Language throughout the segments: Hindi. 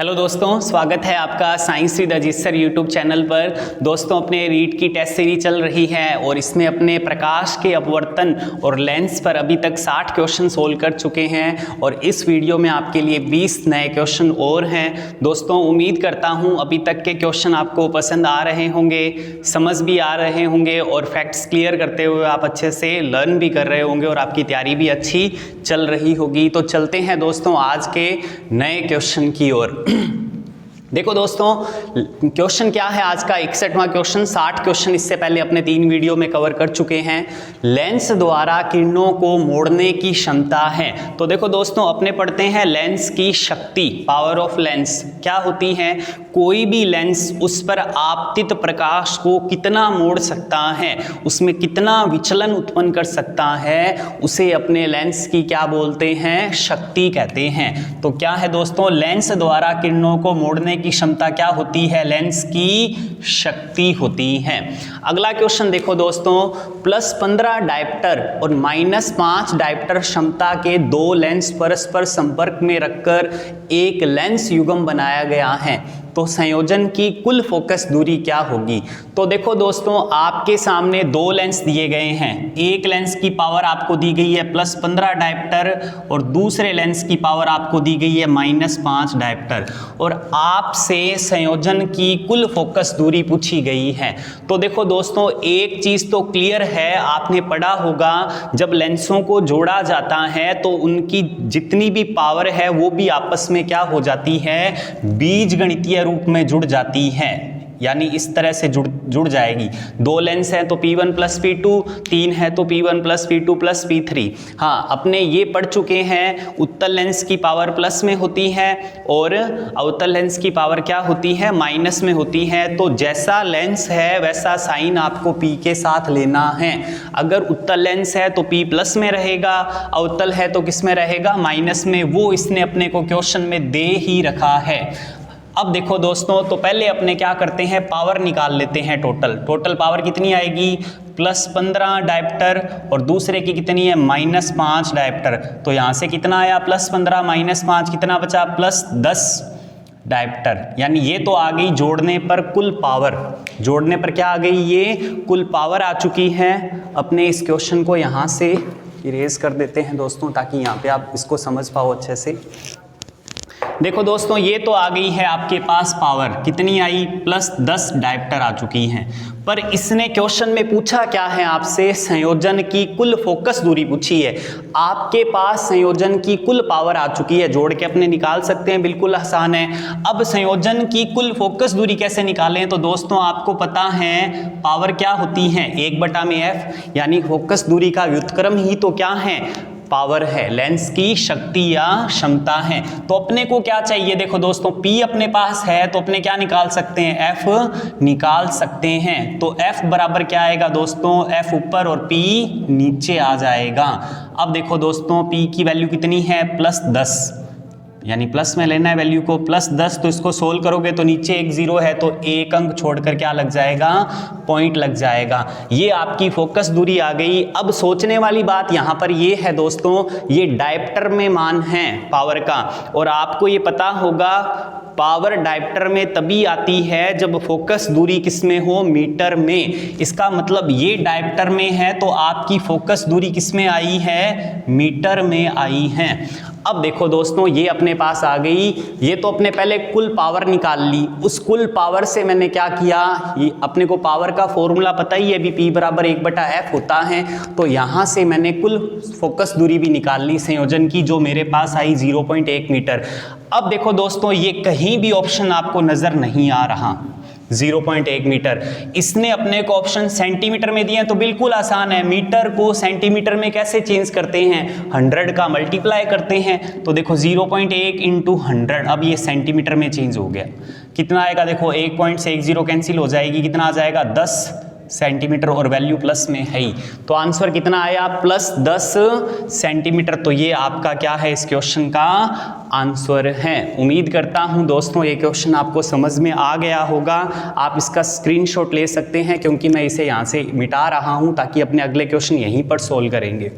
हेलो दोस्तों, स्वागत है आपका science with Ajit sir YouTube channel पर। दोस्तों, अपने रीट की टेस्ट सीरीज चल रही है और इसमें अपने प्रकाश के अपवर्तन और लेंस पर अभी तक 60 क्वेश्चन सोल्व कर चुके हैं और इस वीडियो में आपके लिए 20 नए क्वेश्चन और हैं। दोस्तों, उम्मीद करता हूं अभी तक के क्वेश्चन आपको पसंद आ रहे होंगे, समझ भी आ रहे होंगे और फैक्ट्स क्लियर करते हुए आप अच्छे से लर्न भी कर रहे होंगे और आपकी तैयारी भी अच्छी चल रही होगी। तो चलते हैं दोस्तों आज के नए क्वेश्चन की ओर। देखो दोस्तों, क्वेश्चन क्या है आज का 61वां क्वेश्चन। 60 क्वेश्चन इससे पहले अपने 3 वीडियो में कवर कर चुके हैं। लेंस द्वारा किरणों को मोड़ने की क्षमता है। तो देखो दोस्तों, अपने पढ़ते हैं लेंस की शक्ति, पावर ऑफ लेंस क्या होती है। कोई भी लेंस उस पर आपतित प्रकाश को कितना मोड़ सकता है, उसमें कितना विचलन उत्पन्न कर सकता है, उसे अपने लेंस की क्या बोलते हैं, शक्ति कहते हैं। तो क्या है दोस्तों, लेंस द्वारा किरणों को मोड़ने की क्षमता क्या होती है, लेंस की शक्ति होती है। अगला क्वेश्चन देखो दोस्तों, +15 डायप्टर और -5 डायप्टर क्षमता के 2 लेंस परस्पर संपर्क में रखकर एक लेंस युग्म बनाया गया है, तो संयोजन की कुल फोकस दूरी क्या होगी। तो देखो दोस्तों, आपके सामने 2 लेंस दिए गए हैं। एक लेंस की पावर आपको दी गई है +15 डायप्टर और दूसरे लेंस की पावर आपको दी गई है -5 डायप्टर और आपसे संयोजन की कुल फोकस दूरी पूछी गई है। तो देखो दोस्तों, एक चीज तो क्लियर है, आपने पढ़ा होगा जब लेंसों को जोड़ा जाता है तो उनकी जितनी भी पावर है वो भी आपस में क्या हो जाती है, बीजगणितीय रूप में जुड़ जाती है, यानी इस तरह से जुड़ जाएगी। 2 लेंस हैं तो P1 + P2, 3 है तो P1 + P2 + P3। हाँ, अपने ये पढ़ चुके हैं, उत्तल लेंस की पावर प्लस में होती है और अवतल लेंस की पावर क्या होती है, माइनस में होती है। तो जैसा लेंस है वैसा साइन आपको P के साथ लेना है। अगर उत्तल लेंस है तो P प्लस में रहेगा, अवतल है तो किस में रहेगा, माइनस में। वो इसने अपने को क्वेश्चन में दे ही रखा है। अब देखो दोस्तों, तो पहले अपने क्या करते हैं, पावर निकाल लेते हैं। टोटल पावर कितनी आएगी, +15 डायप्टर और दूसरे की कितनी है, -5 डायप्टर। तो यहाँ से कितना आया, +15 -5 कितना बचा, +10 डायप्टर। यानी ये तो आ गई जोड़ने पर कुल पावर। जोड़ने पर क्या आ गई, ये कुल पावर आ चुकी है। अपने इस क्वेश्चन को यहाँ से इरेज कर देते हैं दोस्तों, ताकि यहाँ पे आप इसको समझ पाओ अच्छे से। देखो दोस्तों, ये तो आ गई है आपके पास पावर, कितनी आई, +10 डायप्टर आ चुकी हैं। पर इसने क्वेश्चन में पूछा क्या है आपसे, संयोजन की कुल फोकस दूरी पूछी है। आपके पास संयोजन की कुल पावर आ चुकी है, जोड़ के अपने निकाल सकते हैं, बिल्कुल आसान है। अब संयोजन की कुल फोकस दूरी कैसे निकालें, तो दोस्तों आपको पता है पावर क्या होती है, 1/f, यानी फोकस दूरी का व्युत्क्रम ही तो क्या है, पावर है, लेंस की शक्ति या क्षमता है। तो अपने को क्या चाहिए, देखो दोस्तों, P अपने पास है तो अपने क्या निकाल सकते हैं, F निकाल सकते हैं। तो F बराबर क्या आएगा दोस्तों, F ऊपर और P नीचे आ जाएगा। अब देखो दोस्तों, P की वैल्यू कितनी है, +10, यानी प्लस में लेना है वैल्यू को, +10। तो इसको सोल्व करोगे तो नीचे एक 0 है तो एक अंक छोड़कर क्या लग जाएगा, पॉइंट लग जाएगा। ये आपकी फोकस दूरी आ गई। अब सोचने वाली बात यहाँ पर ये है दोस्तों, ये डायप्टर में मान है पावर का, और आपको ये पता होगा पावर डायप्टर में तभी आती है जब फोकस दूरी किस में हो, मीटर में। इसका मतलब ये डायप्टर में है तो आपकी फोकस दूरी किस में आई है, मीटर में आई है। अब देखो दोस्तों, ये अपने पास आ गई। ये तो अपने पहले कुल पावर निकाल ली, उस कुल पावर से मैंने क्या किया, ये अपने को पावर का फॉर्मूला पता ही है, भी P = 1/f होता है। तो यहाँ से मैंने कुल फोकस दूरी भी निकाल ली संयोजन की, जो मेरे पास आई 0.1 मीटर। अब देखो दोस्तों, ये कहीं भी ऑप्शन आपको नजर नहीं आ रहा 0.1 मीटर। इसने अपने को ऑप्शन सेंटीमीटर में दिए हैं, तो बिल्कुल आसान है, मीटर को सेंटीमीटर में कैसे चेंज करते हैं, 100 का मल्टीप्लाई करते हैं। तो देखो 0.1 × 100, अब ये सेंटीमीटर में चेंज हो गया। कितना आएगा, देखो 1 से 1 0 कैंसिल हो जाएगी, कितना आ जाएगा, 10 सेंटीमीटर और वैल्यू प्लस में है ही। तो आंसर कितना आया, +10 सेंटीमीटर। तो ये आपका क्या है, इस क्वेश्चन का आंसर है। उम्मीद करता हूं दोस्तों ये क्वेश्चन आपको समझ में आ गया होगा। आप इसका स्क्रीनशॉट ले सकते हैं, क्योंकि मैं इसे यहाँ से मिटा रहा हूं ताकि अपने अगले क्वेश्चन यहीं पर सोल्व करेंगे।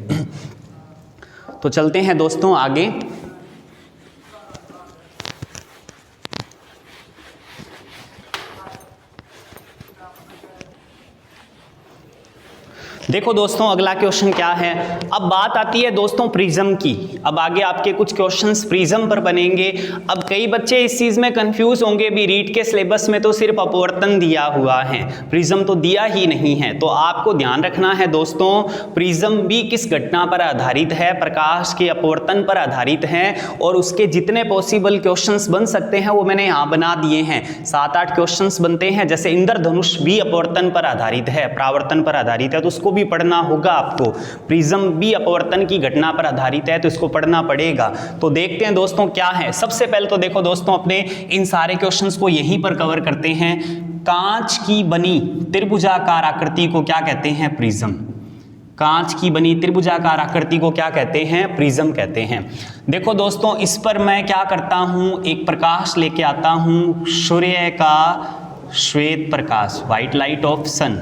तो चलते हैं दोस्तों आगे। देखो दोस्तों अगला क्वेश्चन क्या है, अब बात आती है दोस्तों प्रिज्म की। अब आगे आपके कुछ क्वेश्चंस प्रिज्म पर बनेंगे। अब कई बच्चे इस चीज में कंफ्यूज होंगे, भी रीट के सिलेबस में तो सिर्फ अपवर्तन दिया हुआ है, प्रिज्म तो दिया ही नहीं है। तो आपको ध्यान रखना है दोस्तों, प्रिज्म भी किस घटना पर आधारित है, प्रकाश के अपवर्तन पर आधारित है, और उसके जितने पॉसिबल क्वेश्चंस बन सकते हैं वो मैंने यहाँ बना दिए हैं। 7-8 क्वेश्चंस बनते हैं, जैसे इंद्रधनुष भी अपवर्तन पर आधारित है, परावर्तन पर आधारित है, तो उसको भी पढ़ना होगा आपको। प्रिज्म भी अपवर्तन की घटना पर आधारित है, तो इसको पढ़ना पड़ेगा। तो देखते हैं दोस्तों क्या है। सबसे पहले तो देखो दोस्तों अपने इन सारे क्वेश्चंस को यहीं पर कवर करते हैं। कांच की बनी त्रिभुजाकार आकृति को क्या कहते हैं? प्रिज्म। कांच की बनी त्रिभुजाकार आकृति को क्या कहते हैं? प्रिज्म कहते हैं। देखो दोस्तों इस पर मैं क्या करता हूं, एक प्रकाश लेके आता हूं, सूर्य का श्वेत प्रकाश, व्हाइट लाइट ऑफ सन,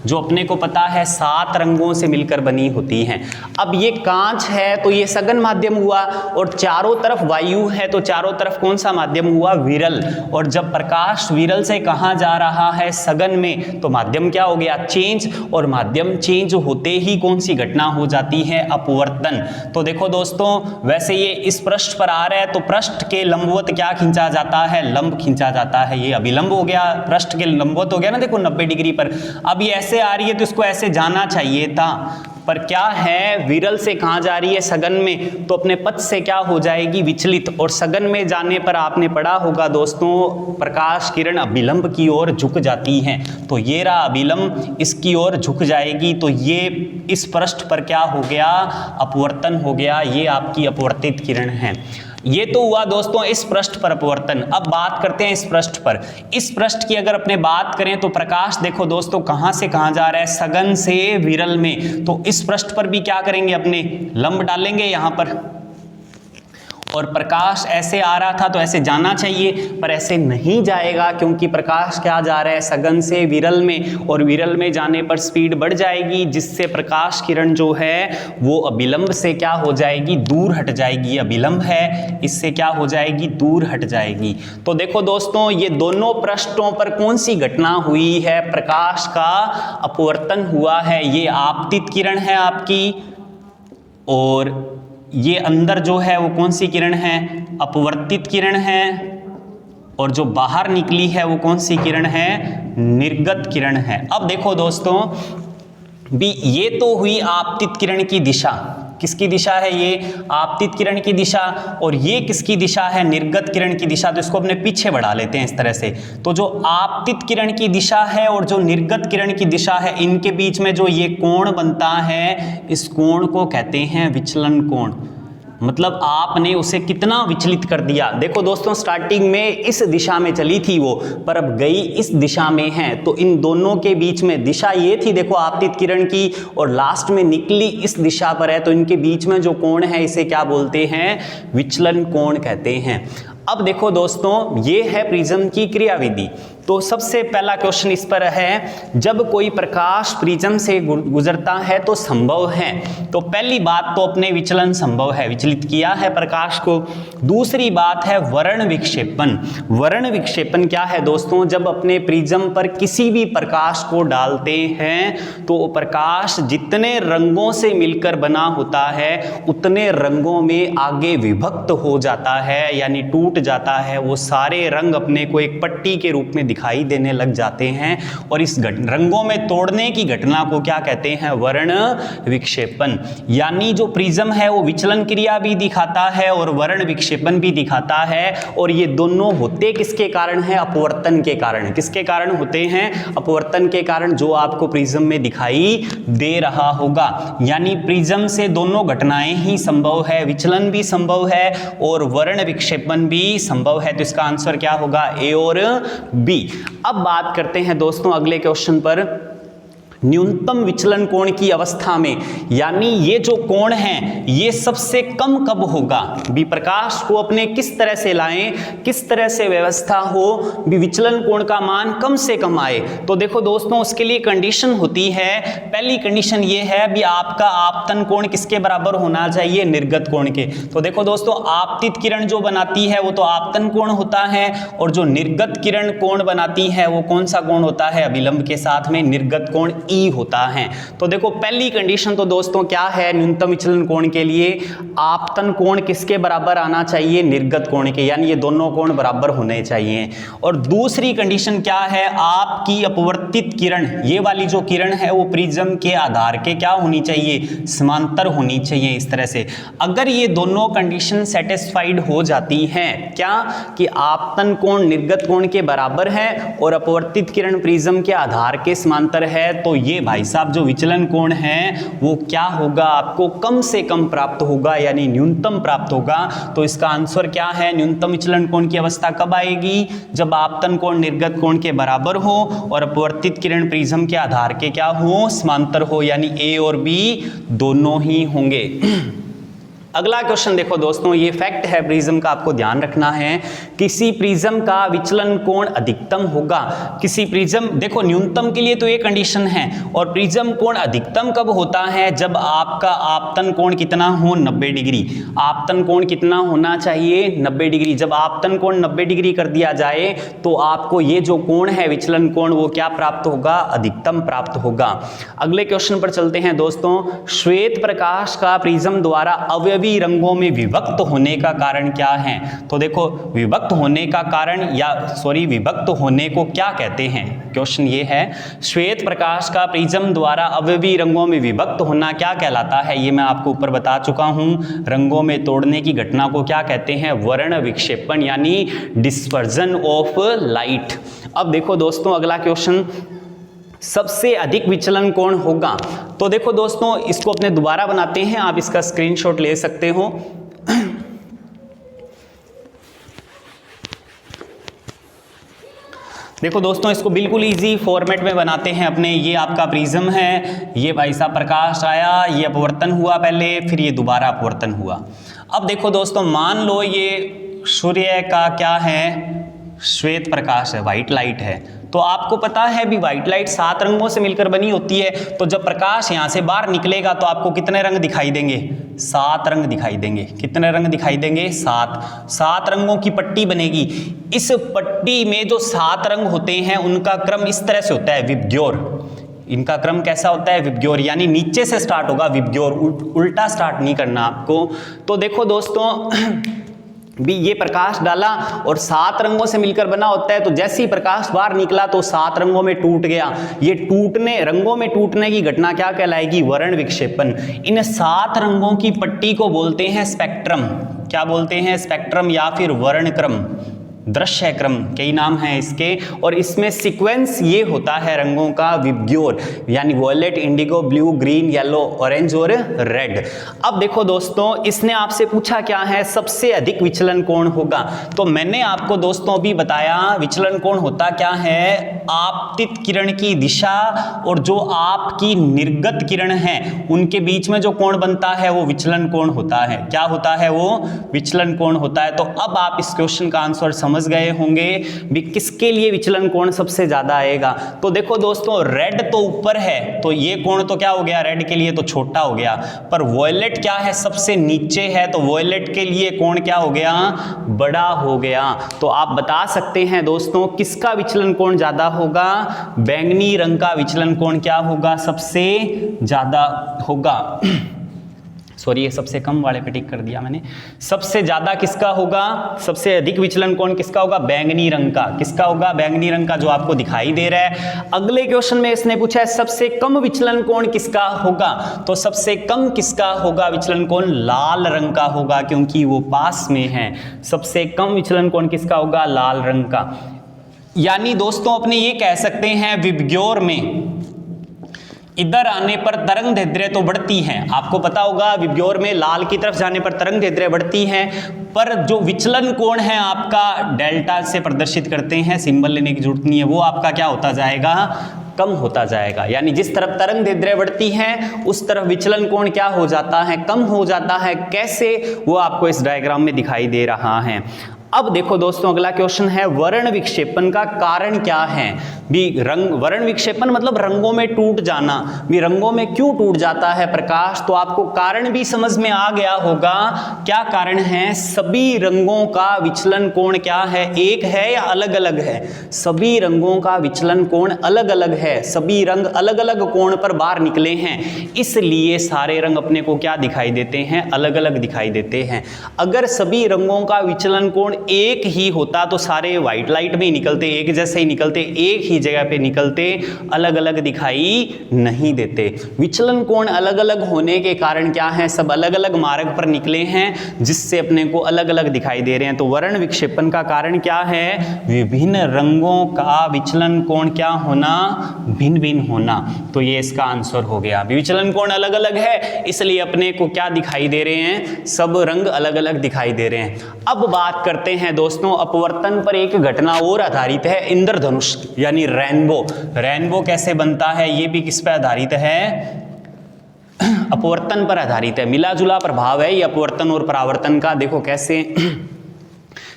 जो अपने को पता है 7 रंगों से मिलकर बनी होती हैं। अब ये कांच है तो ये सघन माध्यम हुआ, और चारों तरफ वायु है तो चारों तरफ कौन सा माध्यम हुआ? विरल। और जब प्रकाश विरल से कहाँ जा रहा है? सघन में, तो माध्यम क्या हो गया? चेंज। और माध्यम चेंज होते ही कौन सी घटना हो जाती है? अपवर्तन। तो देखो दोस्तों वैसे ये इस पृष्ठ पर आ रहा है तो पृष्ठ के लंबवत क्या खींचा जाता है? लंब खींचा जाता है। ये अभिलंब हो गया, पृष्ठ के लंबवत हो गया ना, देखो 90 डिग्री पर। अब ये ऐसे आ रही है तो इसको ऐसे जाना चाहिए था, पर क्या है, विरल से कहां जा रही है? सघन में, तो अपने पथ से क्या हो जाएगी? विचलित। और सघन में जाने पर आपने पढ़ा होगा दोस्तों, प्रकाश किरण अभिलंब की ओर झुक जाती है। तो ये रहा अभिलंब, इसकी ओर झुक जाएगी, तो ये इस पृष्ठ पर क्या हो गया? अपवर्तन हो गया। ये आपकी अपवर्तित किरण है। ये तो हुआ दोस्तों इस पृष्ठ पर अपवर्तन। अब बात करते हैं इस पृष्ठ पर। इस पृष्ठ की अगर अपने बात करें तो प्रकाश देखो दोस्तों कहां से कहां जा रहा है? सघन से विरल में। तो इस पृष्ठ पर भी क्या करेंगे? अपने लंब डालेंगे यहां पर, और प्रकाश ऐसे आ रहा था तो ऐसे जाना चाहिए, पर ऐसे नहीं जाएगा, क्योंकि प्रकाश क्या जा रहा है? सघन से विरल में, और विरल में जाने पर स्पीड बढ़ जाएगी, जिससे प्रकाश किरण जो है वो अभिलंब से क्या हो जाएगी? दूर हट जाएगी। अभिलंब है, इससे क्या हो जाएगी? दूर हट जाएगी। तो देखो दोस्तों ये दोनों पृष्ठों पर कौन सी घटना हुई है? प्रकाश का अपवर्तन हुआ है। ये आपतित किरण है आपकी, और ये अंदर जो है वो कौन सी किरण है? अपवर्तित किरण है। और जो बाहर निकली है वो कौन सी किरण है? निर्गत किरण है। अब देखो दोस्तों भी ये तो हुई आपतित किरण की दिशा। किसकी दिशा है? ये आपतित किरण की दिशा। और ये किसकी दिशा है? निर्गत किरण की दिशा। तो इसको अपने पीछे बढ़ा लेते हैं इस तरह से। तो जो आपतित किरण की दिशा है और जो निर्गत किरण की दिशा है, इनके बीच में जो ये कोण बनता है, इस कोण को कहते हैं विचलन कोण। मतलब आपने उसे कितना विचलित कर दिया। देखो दोस्तों स्टार्टिंग में इस दिशा में चली थी वो, पर अब गई इस दिशा में है, तो इन दोनों के बीच में दिशा ये थी देखो आपतित किरण की, और लास्ट में निकली इस दिशा पर है, तो इनके बीच में जो कोण है इसे क्या बोलते हैं? विचलन कोण कहते हैं। अब देखो दोस्तों ये है प्रिज्म की क्रियाविधि। तो सबसे पहला क्वेश्चन इस पर है, जब कोई प्रकाश प्रिज्म से गुजरता है तो संभव है। तो पहली बात तो अपने विचलन संभव है, विचलित किया है प्रकाश को। दूसरी बात है वर्ण विक्षेपण। वर्ण विक्षेपण क्या है दोस्तों? जब अपने प्रिज्म पर किसी भी प्रकाश को डालते हैं तो प्रकाश जितने रंगों से मिलकर बना होता है उतने रंगों में आगे विभक्त हो जाता है, यानी टूट जाता है। वो सारे रंग अपने को एक पट्टी के रूप में दिखाई देने लग जाते हैं, और इस रंगों में तोड़ने की घटना को क्या कहते हैं? वर्ण विक्षेपण। यानी जो प्रिज्म है वो विचलन क्रिया भी दिखाता है और वर्ण विक्षेपण भी दिखाता है, और ये दोनों होते किसके कारण है? अपवर्तन के कारण। किसके कारण होते हैं? अपवर्तन के कारण, जो आपको प्रिज्म में दिखाई दे रहा होगा। यानी प्रिज्म से दोनों घटनाएं ही संभव है, विचलन भी संभव है और वर्ण विक्षेपण भी संभव है। तो इसका आंसर क्या होगा? ए और बी। अब बात करते हैं दोस्तों अगले क्वेश्चन पर। न्यूनतम विचलन कोण की अवस्था में, यानी ये जो कोण है ये सबसे कम कब होगा? भी प्रकाश को अपने किस तरह से लाएं, किस तरह से व्यवस्था हो भी विचलन कोण का मान कम से कम आए। तो देखो दोस्तों उसके लिए कंडीशन होती है। पहली कंडीशन ये है भी आपका आपतन कोण किसके बराबर होना चाहिए? निर्गत कोण के। तो देखो दोस्तों आपतित किरण जो बनाती है वो तो आपतन कोण होता है, और जो निर्गत किरण कोण बनाती है वो कौन सा कोण होता है? अभिलंब के साथ में निर्गत कोण। ई होता है। तो देखो पहली कंडीशन तो दोस्तों क्या है न्यूनतम विचलन कोण के लिए, आपतन कोण किसके बराबर आना चाहिए, निर्गत कोण के, यानी ये दोनों कोण बराबर होने चाहिए। और दूसरी कंडीशन क्या है, आपकी अपवर्तित किरण, ये वाली जो किरण है वो प्रिज्म के आधार के क्या होनी चाहिए, समांतर होनी चाहिए इस तरह से। अगर ये दोनों कंडीशन सेटिस्फाइड हो जाती हैं, क्या कि आपतन कोण निर्गत कोण के बराबर है और अपवर्तित किरण प्रिज्म के आधार के समांतर है, तो ये भाई साहब जो विचलन कोण है वो क्या होगा, आपको कम से कम प्राप्त होगा, यानी न्यूनतम प्राप्त होगा। तो इसका आंसर क्या है, न्यूनतम विचलन कोण की अवस्था कब आएगी, जब आपतन कोण निर्गत कोण के बराबर हो और अपवर्तित किरण प्रिज्म के आधार के क्या हो, समांतर हो, यानी ए और बी दोनों ही होंगे। अगला क्वेश्चन देखो दोस्तों, ये फैक्ट है प्रिज्म का, आपको ध्यान रखना है। किसी प्रिज्म का विचलन कोण अधिकतम होगा, किसी प्रिज्म, देखो न्यूनतम के लिए तो ये कंडीशन है, और प्रिज्म कोण अधिकतम कब होता है, जब आपका आपतन कोण कितना हो, 90 डिग्री। आपतन कोण कितना होना चाहिए, 90 डिग्री। जब आपतन कोण 90 डिग्री कर दिया जाए तो आपको ये जो कोण है विचलन कोण वो क्या प्राप्त होगा, अधिकतम प्राप्त होगा। अगले क्वेश्चन पर चलते हैं दोस्तों। श्वेत प्रकाश का प्रिज्म द्वारा अवयवी रंगों में विभक्त होने का कारण क्या है। तो देखो विभक्त होने का कारण, या सॉरी विभक्त होने को क्या कहते हैं, क्वेश्चन ये है श्वेत प्रकाश का प्रिज्म द्वारा अवयवी रंगों में विभक्त होना क्या कहलाता है। ये मैं आपको ऊपर बता चुका हूं, रंगों में तोड़ने की घटना को क्या कहते हैं, वर्ण विक्षेपण, यानी डिस्पर्जन ऑफ लाइट। अब देखो दोस्तों अगला क्वेश्चन, सबसे अधिक विचलन कोण होगा। तो देखो दोस्तों इसको अपने दोबारा बनाते हैं, आप इसका स्क्रीनशॉट ले सकते हो। देखो दोस्तों इसको बिल्कुल इजी फॉर्मेट में बनाते हैं अपने। ये आपका प्रिज्म है, ये भाई साहब प्रकाश आया, ये अपवर्तन हुआ पहले, फिर ये दोबारा अपवर्तन हुआ। अब देखो दोस्तों मान लो ये सूर्य का क्या है, श्वेत प्रकाश है, व्हाइट लाइट है। तो आपको पता है भी व्हाइट लाइट 7 रंगों से मिलकर बनी होती है। तो जब प्रकाश यहाँ से बाहर निकलेगा तो आपको कितने रंग दिखाई देंगे, 7 रंग दिखाई देंगे। कितने रंग दिखाई देंगे, 7 रंगों की पट्टी बनेगी। इस पट्टी में जो 7 रंग होते हैं उनका क्रम इस तरह से होता है, विबग्योर। इनका क्रम कैसा होता है, विबग्योर, यानी नीचे से स्टार्ट होगा विबग्योर, उल्टा स्टार्ट नहीं करना आपको। तो देखो दोस्तों भी ये प्रकाश डाला और 7 रंगों से मिलकर बना होता है। तो जैसे ही प्रकाश बाहर निकला तो 7 रंगों में टूट गया। ये टूटने, रंगों में टूटने की घटना क्या कहलाएगी, वर्ण विक्षेपण। इन 7 रंगों की पट्टी को बोलते हैं स्पेक्ट्रम। क्या बोलते हैं, स्पेक्ट्रम या फिर वर्णक्रम, दृश्य क्रम, कई नाम हैं इसके। और इसमें सीक्वेंस ये होता है रंगों का विबग्योर, यानी violet, indigo, blue, green, yellow, orange और रेड। अब देखो दोस्तों इसने आपसे पूछा क्या है, सबसे अधिक विचलन कोण होगा। तो मैंने आपको दोस्तों अभी बताया विचलन कोण होता क्या है, आपतित किरण की दिशा और जो आपकी निर्गत किरण है उनके बीच में जो कोण बनता है वो विचलन कोण होता है। क्या होता है, वो विचलन कोण होता है। तो अब आप इस क्वेश्चन का आंसर समझ गए होंगे भी किसके लिए विचलन कोण सबसे ज्यादा आएगा। तो देखो दोस्तों रेड तो ऊपर है, तो ये कोण तो क्या हो गया, रेड के लिए तो छोटा हो गया। पर वॉयलेट क्या है, सबसे नीचे है, तो वॉयलेट के लिए कोण क्या हो गया, बड़ा हो गया। तो आप बता सकते हैं दोस्तों किसका विचलन कोण ज्यादा होगा, बैंगनी रंग का विचलन कोण क्या होगा, सबसे ज्यादा होगा। सॉरी ये सबसे कम वाले पे टिक कर दिया मैंने। सबसे ज्यादा किसका होगा, सबसे अधिक विचलन कोण किसका होगा, बैंगनी रंग का। किसका होगा, बैंगनी रंग का, जो आपको दिखाई दे रहा है। अगले क्वेश्चन में इसने पूछा है सबसे कम विचलन कोण किसका होगा। तो सबसे कम किसका होगा विचलन कोण, लाल रंग का होगा, क्योंकि वो पास में है। सबसे कम विचलन कोण किसका होगा, लाल रंग का। यानी दोस्तों अपने ये कह सकते हैं विबग्योर में इधर आने पर तरंग दैर्ध्य तो बढ़ती है। आपको पता होगा विबग्योर में लाल की तरफ जाने पर तरंग दैर्ध्य बढ़ती है, पर जो विचलन कोण है आपका डेल्टा से प्रदर्शित करते हैं, सिंबल लेने की जरूरत नहीं है, वो आपका क्या होता जाएगा, कम होता जाएगा। यानी जिस तरफ तरंग दैर्ध्य बढ़ती है उस तरफ विचलन कोण क्या हो जाता है, कम हो जाता है। कैसे, वो आपको इस डायग्राम में दिखाई दे रहा है। अब देखो दोस्तों अगला क्वेश्चन है वर्ण विक्षेपण का कारण क्या है। भी रंग वर्ण विक्षेपण मतलब रंगों में टूट जाना। भी रंगों में क्यों टूट जाता है प्रकाश, तो आपको कारण भी समझ में आ गया होगा। क्या कारण है, सभी रंगों का विचलन कोण क्या है, एक है या अलग अलग है। सभी रंगों का विचलन कोण अलग अलग है, सभी रंग अलग अलग कोण पर बाहर निकले हैं, इसलिए सारे रंग अपने को क्या दिखाई देते हैं, अलग अलग दिखाई देते हैं। अगर सभी रंगों का विचलन कोण एक ही होता तो सारे व्हाइट लाइट में ही निकलते, एक जैसे ही निकलते, एक ही जगह पे निकलते, अलग अलग दिखाई नहीं देते। विचलन कोण अलग अलग होने के कारण क्या है, सब अलग अलग मार्ग पर निकले हैं जिससे अपने को अलग अलग दिखाई दे रहे हैं। तो वर्ण विक्षेपण का कारण क्या है, विभिन्न रंगों का विचलन कोण क्या होना, भिन्न भिन्न होना। तो ये इसका आंसर हो गया। विचलन कोण अलग अलग है इसलिए अपने को क्या दिखाई दे रहे हैं, सब रंग अलग अलग दिखाई दे रहे हैं। अब बात करते हैं दोस्तों अपवर्तन पर एक घटना और आधारित है, इंद्रधनुष यानी रेनबो। रेनबो कैसे बनता है, ये भी किस पर आधारित है, अपवर्तन पर आधारित है। मिला जुला प्रभाव है ये अपवर्तन और परावर्तन का। देखो कैसे।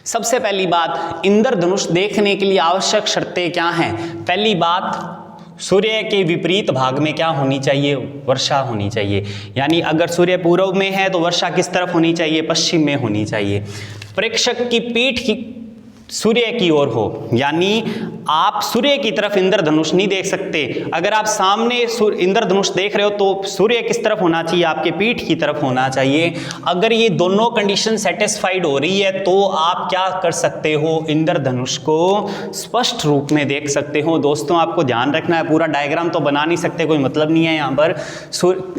सबसे पहली बात, इंद्रधनुष देखने के लिए आवश्यक शर्तें क्या हैं। पहली बात, सूर्य के विपरीत भाग में क्या होनी चाहिए, वर्षा होनी चाहिए। यानी अगर सूर्य पूर्व में है तो वर्षा किस तरफ होनी चाहिए, पश्चिम में होनी चाहिए। प्रेक्षक की पीठ की सूर्य की ओर हो, यानी आप सूर्य की तरफ इंद्रधनुष नहीं देख सकते। अगर आप सामने इंद्रधनुष देख रहे हो तो सूर्य किस तरफ होना चाहिए, आपके पीठ की तरफ होना चाहिए। अगर ये दोनों कंडीशन सेटिस्फाइड हो रही है तो आप क्या कर सकते हो, इंद्रधनुष को स्पष्ट रूप में देख सकते हो। दोस्तों आपको ध्यान रखना है, पूरा डायग्राम तो बना नहीं सकते, कोई मतलब नहीं है यहाँ पर।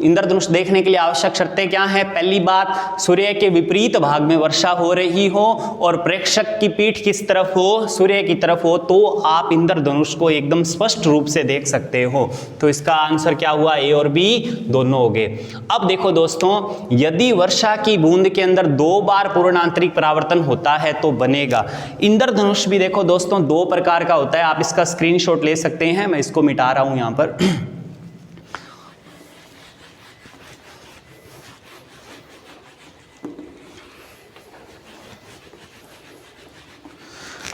इंद्रधनुष देखने के लिए आवश्यक शर्तें क्या है। पहली बात, सूर्य के विपरीत भाग में वर्षा हो रही हो और प्रेक्षक की पीठ किस तरफ हो, सूर्य की तरफ हो, तो आप इंद्रधनुष को एकदम स्पष्ट रूप से देख सकते हो। तो इसका आंसर क्या हुआ, ए और बी दोनों हो गए। अब देखो दोस्तों, यदि वर्षा की बूंद के अंदर 2 बार पूर्ण आंतरिक परावर्तन होता है तो बनेगा। इंद्रधनुष भी देखो दोस्तों 2 प्रकार का होता है, आप इसका स्क्रीनशॉट ले सकते हैं, मैं इसको मिटा रहा हूं यहां पर।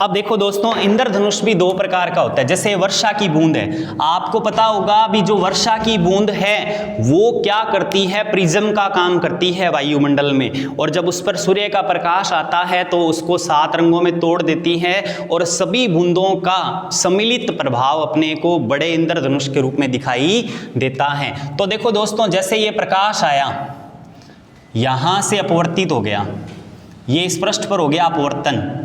अब देखो दोस्तों, इंद्रधनुष भी 2 प्रकार का होता है। जैसे वर्षा की बूंद है, आपको पता होगा भी जो वर्षा की बूंद है वो क्या करती है, प्रिज्म का काम करती है वायुमंडल में, और जब उस पर सूर्य का प्रकाश आता है तो उसको 7 रंगों में तोड़ देती है और सभी बूंदों का सम्मिलित प्रभाव अपने को बड़े इंद्रधनुष के रूप में दिखाई देता है। तो देखो दोस्तों, जैसे ये प्रकाश आया, यहां से अपवर्तित हो गया, ये इस पृष्ठ पर हो गया अपवर्तन।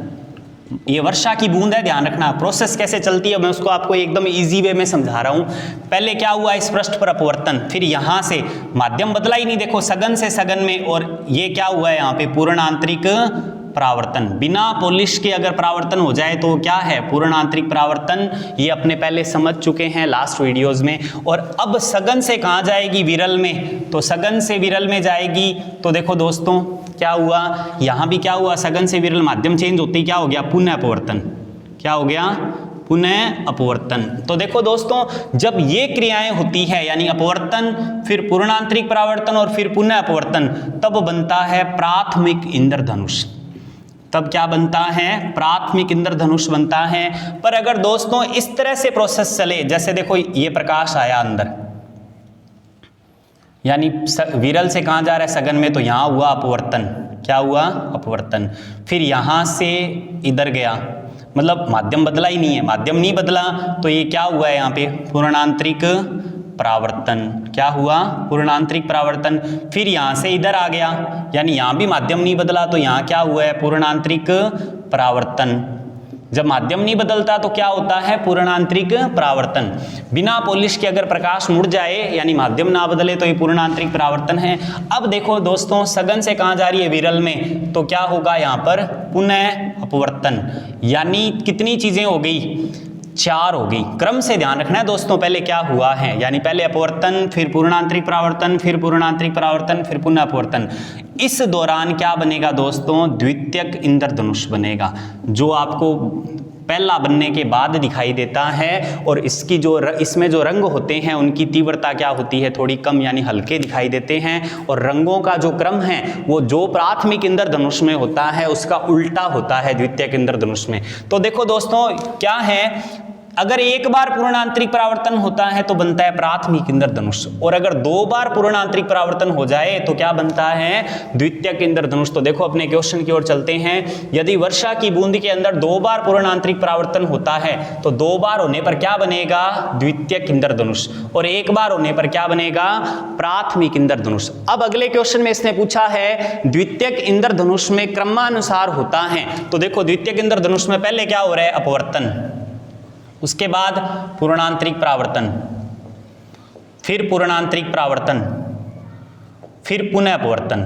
ये वर्षा की बूंद है, ध्यान रखना प्रोसेस कैसे चलती है, मैं उसको आपको एकदम इजी वे में समझा रहा हूं। पहले क्या हुआ, इस पृष्ठ पर अपवर्तन, फिर यहां से माध्यम बदला ही नहीं, देखो सघन से सघन में, और ये क्या हुआ है यहाँ पे, पूर्ण आंतरिक परावर्तन। बिना पॉलिश के अगर परावर्तन हो जाए तो क्या है, पूर्ण आंतरिक परावर्तन। ये अपने पहले समझ चुके हैं लास्ट वीडियोस में। और अब सघन से कहाँ जाएगी, विरल में, तो सघन से विरल में जाएगी। तो देखो दोस्तों क्या हुआ, यहाँ भी क्या हुआ, सघन से विरल माध्यम चेंज होती, क्या हो गया, पुनः अपवर्तन। क्या हो गया, पुनः अपवर्तन। तो देखो दोस्तों, जब ये क्रियाएं होती है, यानी अपवर्तन, फिर पूर्णांतरिक परावर्तन और फिर पुनः अपवर्तन, तब बनता है प्राथमिक इंद्रधनुष। तब क्या बनता है, प्राथमिक इंद्रधनुष बनता है। पर अगर दोस्तों इस तरह से प्रोसेस चले, जैसे देखो ये प्रकाश आया अंदर, यानी विरल से कहाँ जा रहा है, सघन में, तो यहाँ हुआ अपवर्तन। क्या हुआ, अपवर्तन। फिर यहाँ से इधर गया, मतलब माध्यम बदला ही नहीं है, माध्यम नहीं बदला, तो ये क्या हुआ है यहाँ पे, पूर्णांतरिक परावर्तन। क्या हुआ, पूर्णांतरिक परावर्तन। फिर यहाँ से इधर आ गया, यानी यहाँ भी माध्यम नहीं बदला, तो यहाँ क्या हुआ है, पूर्णांतरिक परावर्तन। जब माध्यम नहीं बदलता तो क्या होता है, पूर्णांतरिक परावर्तन। बिना पॉलिश के अगर प्रकाश मुड़ जाए, यानी माध्यम ना बदले, तो ये पूर्णांतरिक परावर्तन है। अब देखो दोस्तों, सघन से कहाँ जा रही है, विरल में, तो क्या होगा यहाँ पर, पुनः अपवर्तन। यानी कितनी चीजें हो गई, 4 हो गई। क्रम से ध्यान रखना है दोस्तों, पहले क्या हुआ है, यानी पहले अपवर्तन, फिर पूर्णांतरिक परावर्तन, फिर पूर्णांतरिक परावर्तन, फिर पुनः अपवर्तन। इस दौरान क्या बनेगा दोस्तों, द्वितीयक इंद्रधनुष बनेगा। जो आपको पहला बनने के बाद दिखाई देता है, और इसकी जो इसमें जो रंग होते हैं उनकी तीव्रता क्या होती है, थोड़ी कम यानी हल्के दिखाई देते हैं, और रंगों का जो क्रम है वो जो प्राथमिक इंद्रधनुष में होता है उसका उल्टा होता है द्वितीयक इंद्रधनुष में। तो देखो दोस्तों क्या है, अगर एक बार पूर्ण आंतरिक परावर्तन होता है तो बनता है प्राथमिक इंद्रधनुष, और अगर 2 बार पूर्ण आंतरिक परावर्तन हो जाए तो क्या बनता है, द्वितीयक इंद्रधनुष। तो देखो अपने क्वेश्चन की ओर चलते हैं। यदि वर्षा की बूंद के अंदर 2 बार पूर्ण आंतरिक परावर्तन होता है तो 2 बार होने पर क्या बनेगा, द्वितीयक इंद्रधनुष, और 1 बार होने पर क्या बनेगा, प्राथमिक इंद्रधनुष। अब अगले क्वेश्चन में इसने पूछा है द्वितीयक इंद्रधनुष में क्रमानुसार होता है। तो देखो द्वितीयक इंद्रधनुष में पहले क्या हो रहा है, अपवर्तन, उसके बाद पूर्णांतरिक परावर्तन, फिर पूर्णांतरिक परावर्तन, फिर पुनः अपवर्तन।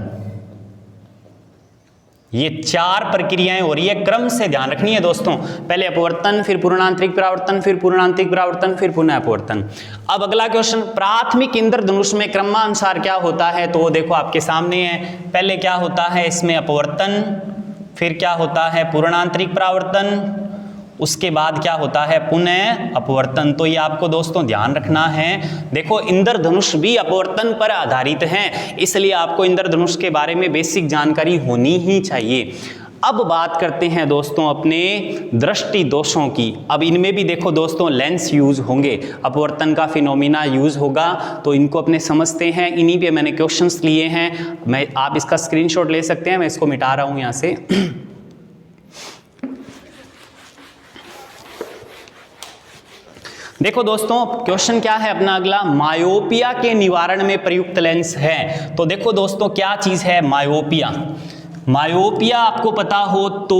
ये 4 प्रक्रियाएं हो रही है, क्रम से ध्यान रखनी है दोस्तों। पहले अपवर्तन, फिर पूर्णांतरिक परावर्तन, फिर पूर्णांतरिक परावर्तन, फिर पुनः अपवर्तन। अब अगला क्वेश्चन, प्राथमिक इंद्रधनुष में क्रमानुसार क्या होता है, तो वो देखो आपके सामने है। पहले क्या होता है इसमें, अपवर्तन, फिर क्या होता है पूर्णांतरिक परावर्तन, उसके बाद क्या होता है, पुनः अपवर्तन। तो ये आपको दोस्तों ध्यान रखना है। देखो इंद्रधनुष भी अपवर्तन पर आधारित हैं, इसलिए आपको इंद्रधनुष के बारे में बेसिक जानकारी होनी ही चाहिए। अब बात करते हैं दोस्तों अपने दृष्टि दोषों की। अब इनमें भी देखो दोस्तों लेंस यूज होंगे, अपवर्तन का फिनोमिना यूज होगा, तो इनको अपने समझते हैं। इन्हीं पे मैंने क्वेश्चंस लिए हैं, आप इसका स्क्रीनशॉट ले सकते हैं, मैं इसको मिटा रहा हूं यहां से। देखो दोस्तों क्वेश्चन क्या है अपना अगला, मायोपिया के निवारण में प्रयुक्त लेंस है। तो देखो दोस्तों क्या चीज है मायोपिया। मायोपिया आपको पता हो तो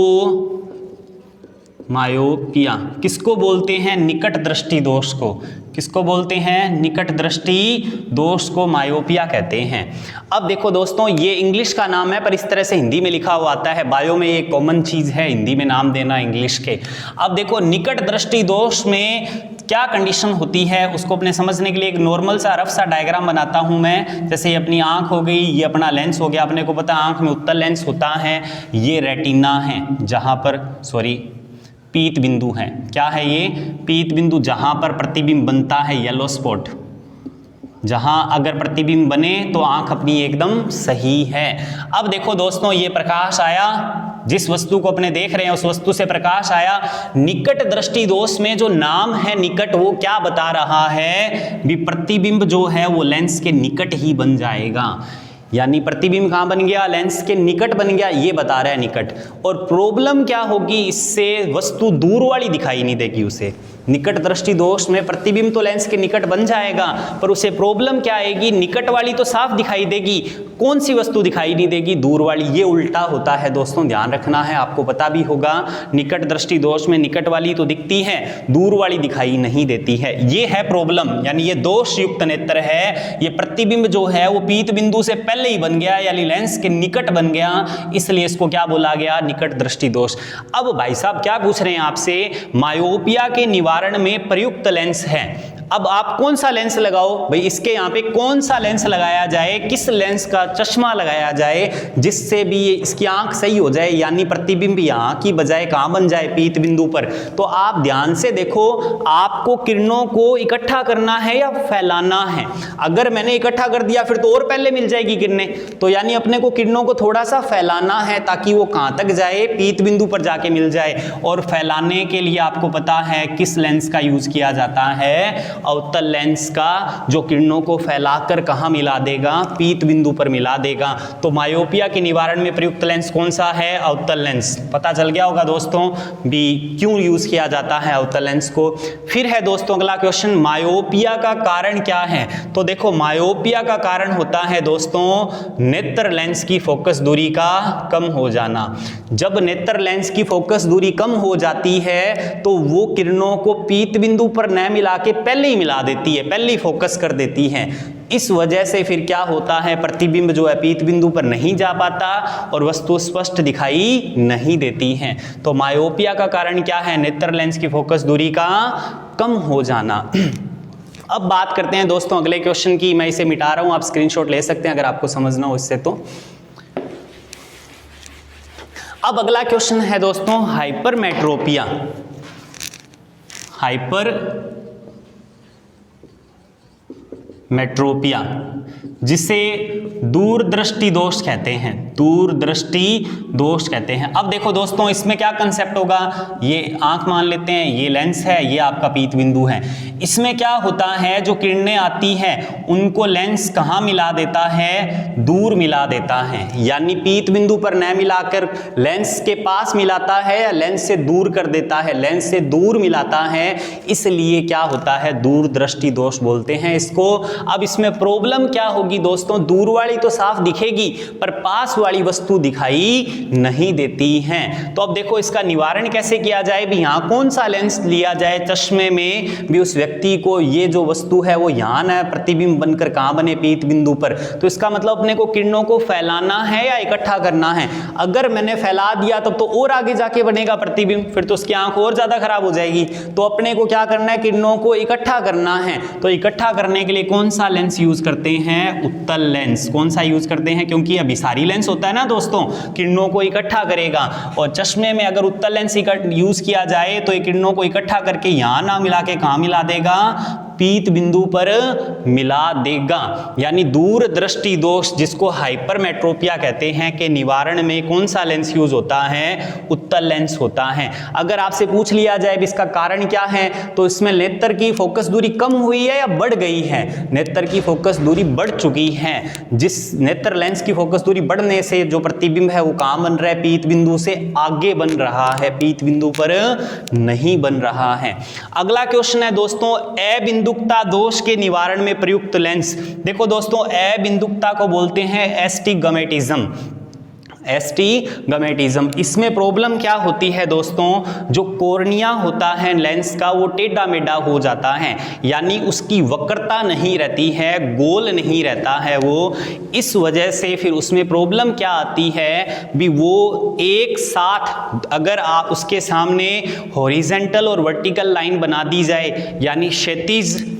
मायोपिया किसको बोलते हैं, निकट दृष्टि दोष को। किसको बोलते हैं, निकट दृष्टि दोष को मायोपिया कहते हैं। अब देखो दोस्तों ये इंग्लिश का नाम है, पर इस तरह से हिंदी में लिखा हुआ आता है। बायो में ये कॉमन चीज है हिंदी में नाम देना इंग्लिश के। अब देखो निकट दृष्टि दोष में क्या कंडीशन होती है उसको अपने समझने के लिए एक नॉर्मल सा रफ सा डायग्राम बनाता हूं मैं। जैसे ये अपनी आंख हो गई, ये अपना लेंस हो गया, अपने को पता आंख में उत्तल लेंस होता है, ये रेटिना है जहां पर पीत बिंदु है। क्या है ये, पीत बिंदु, जहां पर प्रतिबिंब बनता है, येलो स्पॉट, जहां अगर प्रतिबिंब बने तो आंख अपनी एकदम सही है। अब देखो दोस्तों ये प्रकाश आया, जिस वस्तु को अपने देख रहे हैं उस वस्तु से प्रकाश आया। निकट दृष्टि दोष में जो नाम है निकट, वो क्या बता रहा है भी प्रतिबिंब जो है वो लेंस के निकट ही बन जाएगा। यानी प्रतिबिंब कहां बन गया, लेंस के निकट बन गया, ये बता रहा है निकट। और प्रॉब्लम क्या होगी, इससे वस्तु दूर वाली दिखाई नहीं देगी उसे। निकट दृष्टि दोष में प्रतिबिंब तो लेंस के निकट बन जाएगा, पर उसे प्रॉब्लम क्या आएगी, निकट वाली तो साफ दिखाई देगी, कौन सी वस्तु दिखाई नहीं देगी, दूर वाली। ये उल्टा होता है दोस्तों, ध्यान रखना है, आपको पता भी होगा। निकट दृष्टि दोष में निकट वाली तो दिखती है, दूर वाली दिखाई नहीं देती है। ये है प्रॉब्लम, यानी ये दोष युक्त नेत्र है। ये प्रतिबिंब जो है वो पीत बिंदु से पहले ही बन गया, यानी लेंस के निकट बन गया, इसलिए इसको क्या बोला गया, निकट दृष्टि दोष। अब भाई साहब क्या पूछ रहे हैं आपसे, मायोपिया के निवारण में प्रयुक्त लेंस है। अब आप कौन सा लेंस लगाओ भाई, इसके यहाँ पे कौन सा लेंस लगाया जाए, किस लेंस का चश्मा लगाया जाए जिससे भी इसकी आंख सही हो जाए, यानी प्रतिबिंब यहाँ की बजाय कहाँ बन जाए, पीत बिंदु पर। तो आप ध्यान से देखो, आपको किरणों को इकट्ठा करना है या फैलाना है। अगर मैंने इकट्ठा कर दिया फिर तो और पहले मिल जाएगी किरणें, तो यानी अपने को किरणों को थोड़ा सा फैलाना है ताकि वो कहाँ तक जाए, पीत बिंदु पर जाके मिल जाए। और फैलाने के लिए आपको पता है किस लेंस का यूज किया जाता है, अवतल लेंस का, जो किरणों को फैलाकर कहां मिला देगा, पीत बिंदु पर मिला देगा। तो मायोपिया के निवारण में प्रयुक्त लेंस कौन सा है, अवतल लेंस। पता चल गया होगा दोस्तों भी क्यों यूज किया जाता है अवतल लेंस को। फिर है दोस्तों अगला क्वेश्चन, मायोपिया का कारण क्या है। तो देखो मायोपिया का कारण होता है दोस्तों नेत्र लेंस की फोकस दूरी का कम हो जाना। जब नेत्र लेंस की फोकस दूरी कम हो जाती है तो वो किरणों को पीत बिंदु पर न मिला के पहले ही मिला देती है, पहले ही फोकस कर देती है। इस वजह से फिर क्या होता है, प्रतिबिंब जो है पीत बिंदु पर नहीं जा पाता और वस्तु स्पष्ट दिखाई नहीं देती है। तो मायोपिया का कारण क्या है, नेत्र लेंस की फोकस दूरी का कम हो जाना। अब बात करते हैं दोस्तों अगले क्वेश्चन की। मैं इसे मिटा रहा हूं, आप स्क्रीनशॉट ले सकते हैं अगर आपको समझना हो इससे तो। अब अगला क्वेश्चन है दोस्तों हाइपरमेट्रोपिया। हाइपर मेट्रोपिया, जिसे दूरदृष्टि दोष कहते हैं, दूरदृष्टि दोष कहते हैं। अब देखो दोस्तों, इसमें क्या कंसेप्ट होगा, ये आंख मान लेते हैं, ये लेंस है, ये आपका पीत बिंदु है। इसमें क्या होता है, जो किरणें आती हैं उनको लेंस कहाँ मिला देता है, दूर मिला देता है, यानी पीत बिंदु पर न मिलाकर लेंस के पास मिलाता है या लेंस से दूर कर देता है, लेंस से दूर मिलाता है, इसलिए क्या होता है, दूरदृष्टि दोष बोलते हैं इसको। अब इसमें प्रॉब्लम क्या होगी दोस्तों, दूर वाली तो साफ दिखेगी पर पास वाली वस्तु दिखाई नहीं देती हैं। तो अब देखो इसका निवारण कैसे किया जाए, भी यहाँ कौन सा लेंस लिया जाए, चश्मे में भी उस व्यक्ति को ये जो वस्तु है वो यहाँ न प्रतिबिंब बनकर कहाँ बने, पीत बिंदु पर। तो इसका मतलब अपने को किरणों को फैलाना है या इकट्ठा करना है। अगर मैंने फैला दिया तब तो और आगे जाके बनेगा प्रतिबिंब, फिर तो उसकी आंख और ज्यादा खराब हो जाएगी। तो अपने को क्या करना है, किरणों को इकट्ठा करना है। तो इकट्ठा करने के लिए कौन सा लेंस यूज करते हैं, उत्तल लेंस। कौन सा यूज करते हैं, क्योंकि अभिसारी लेंस होता है ना दोस्तों, किरणों को इकट्ठा करेगा, और चश्मे में अगर उत्तल लेंस यूज किया जाए तो ये किरणों को इकट्ठा करके यहां ना मिला के कहां मिला देगा, पीत बिंदु पर मिला देगा। यानी दूरदृष्टि दोष, जिसको हाइपरमेट्रोपिया कहते हैं, के निवारण में कौन सा लेंस यूज होता है, उत्तल लेंस होता है। अगर आपसे पूछ लिया जाए इसका कारण क्या है, तो इसमें नेत्र की फोकस दूरी कम हुई है या बढ़ गई है, नेत्र की फोकस दूरी बढ़ चुकी है। जिस नेत्र लेंस की फोकस दूरी बढ़ने से जो प्रतिबिंब है वो कहां बन रहा है, पीत बिंदु से आगे बन रहा है, पीत बिंदु पर नहीं बन रहा है। अगला क्वेश्चन है दोस्तों, अबिंदुकता दोष के निवारण में प्रयुक्त लेंस। देखो दोस्तों, अबिंदुकता को बोलते हैं एस्टिगमेटिज्म, एस्टिगमेटिज्म। इसमें प्रॉब्लम क्या होती है दोस्तों, जो कॉर्निया होता है लेंस का वो टेढ़ा मेढ़ा हो जाता है, यानी उसकी वक्रता नहीं रहती है, गोल नहीं रहता है वो। इस वजह से फिर उसमें प्रॉब्लम क्या आती है भी, वो एक साथ अगर आप उसके सामने हॉरिजेंटल और वर्टिकल लाइन बना दी जाए, यानी क्षैतिज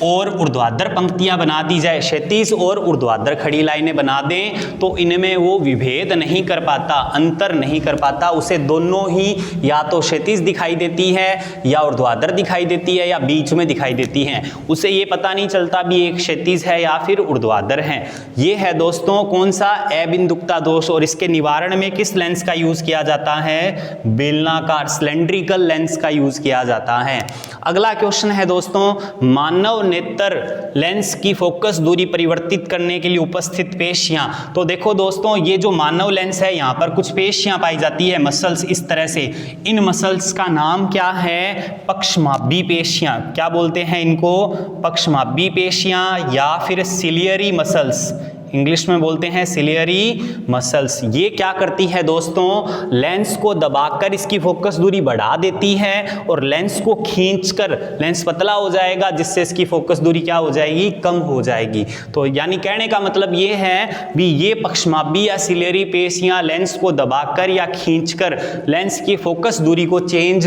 और ऊर्ध्वाधर पंक्तियां बना दी जाए, क्षैतिज और ऊर्ध्वाधर खड़ी लाइनें बना दें, तो इनमें वो विभेद नहीं कर पाता, अंतर नहीं कर पाता। उसे दोनों ही या तो क्षैतिज दिखाई देती है या ऊर्ध्वाधर दिखाई देती है या बीच में दिखाई देती है। उसे ये पता नहीं चलता भी एक क्षैतिज है या फिर ऊर्ध्वाधर है। ये है दोस्तों कौन सा, अबिंदुकता दोष। और इसके निवारण में किस लेंस का यूज किया जाता है, बेलनाकार सिलेंड्रिकल लेंस का यूज किया जाता है। अगला क्वेश्चन है दोस्तों, मानव नेत्र लेंस की फोकस दूरी परिवर्तित करने के लिए उपस्थित पेशियां। तो देखो दोस्तों, ये जो मानव लेंस है यहाँ पर कुछ पेशियां पाई जाती है, मसल्स इस तरह से। इन मसल्स का नाम क्या है, पक्षमापी पेशियां। क्या बोलते हैं इनको, पक्षमापी पेशियां या फिर सिलियरी मसल्स, इंग्लिश में बोलते हैं सिलियरी मसल्स। ये क्या करती है दोस्तों, लेंस को दबाकर इसकी फोकस दूरी बढ़ा देती है और लेंस को खींचकर लेंस पतला हो जाएगा, जिससे इसकी फोकस दूरी क्या हो जाएगी, कम हो जाएगी। तो यानी कहने का मतलब ये है भी, ये पक्षमापी या सिलियरी पेशियां लेंस को दबाकर या खींचकर लेंस की फोकस दूरी को चेंज